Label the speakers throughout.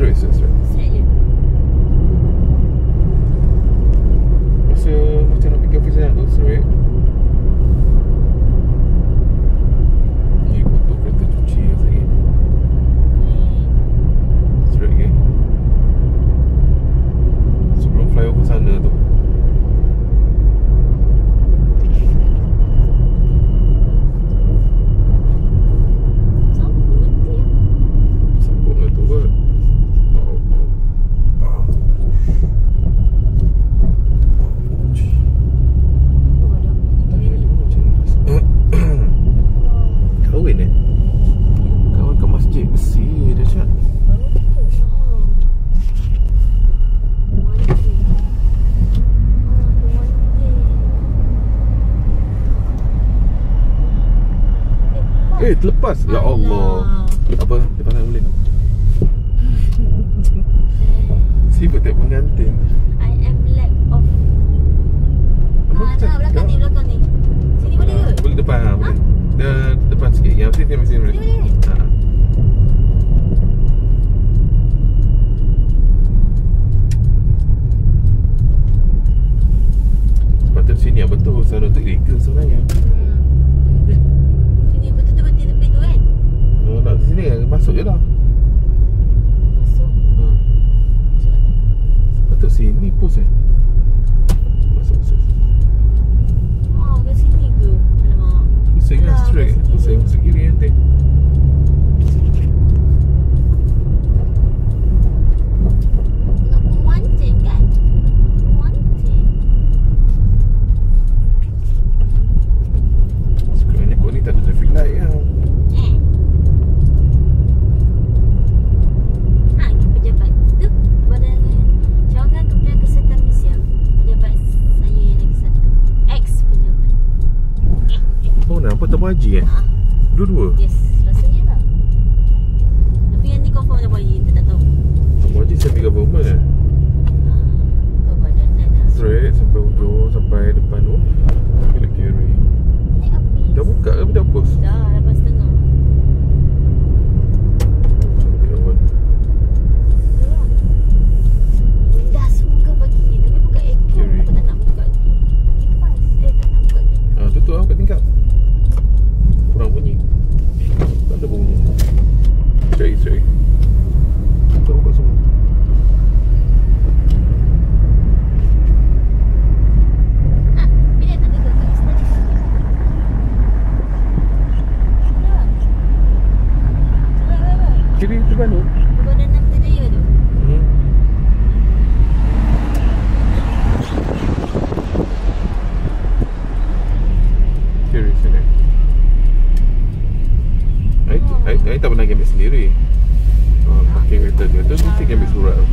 Speaker 1: Straight je. Masa nak pergi office tu straight. Ni kotor kereta cuci lagi. Straight ke. Sebelum flyover sana tu. Terlepas. Ya Allah. Apa? Depan nak boleh. Sibuk tak pengantin.
Speaker 2: I am lack of. Belakang ni. Sini boleh ke?
Speaker 1: Boleh depan boleh. Dia depan sikit. Yang sini boleh.
Speaker 2: Boleh.
Speaker 1: Patut sini yang betul. Sana tu illegal sebenarnya. Nak sini masuk je lah.
Speaker 2: Masuk.
Speaker 1: Patut sini pos Masuk.
Speaker 2: Ke sini ke? Alamak.
Speaker 1: Pusing lah straight. Pusing masuk kiri nanti.
Speaker 2: Tengok Puantin kan? Puantin.
Speaker 1: Sebenarnya kau ni tak ada traffic light lah. Apa Tamu Haji Dua-dua?
Speaker 2: Yes, rasanya lah. Tapi yang ni confirm Tamu Haji, kita tak tahu.
Speaker 1: Tamu Haji semi government straight sampai hujung, sampai depan tu. Tapi nak carry. Dah buka ke dah pos?
Speaker 2: Dah, 8.30.
Speaker 1: Cantik kawan.
Speaker 2: Dah suka pagi ni, tapi buka aircon. Apa tak nak buka ni? Kipas, tak nak buka ni.
Speaker 1: Tutup lah kat tingkap. Kurang bunyi. Tak ada bunyi. Straight. Buka semua.
Speaker 2: Bila nak duduk kat istana?
Speaker 1: Kiri depan tu.
Speaker 2: Pagoda Nagtajaya tu.
Speaker 1: Kiri sini. Saya tak pernah ambil sendiri. Parking kereta dia tu mesti ambil surat tu.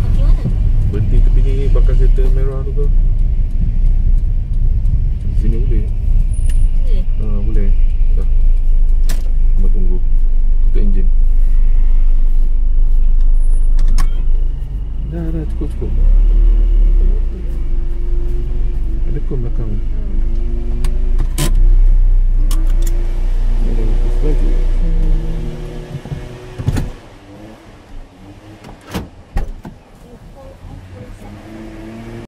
Speaker 2: Parking mana?
Speaker 1: Berhenti tepi ni bakal kereta merah tu ke? Sini boleh. Boleh. Dah. Cuma tunggu. Tutup enjin. Dah cukup. Ada kon belakang. Ada lepas baju.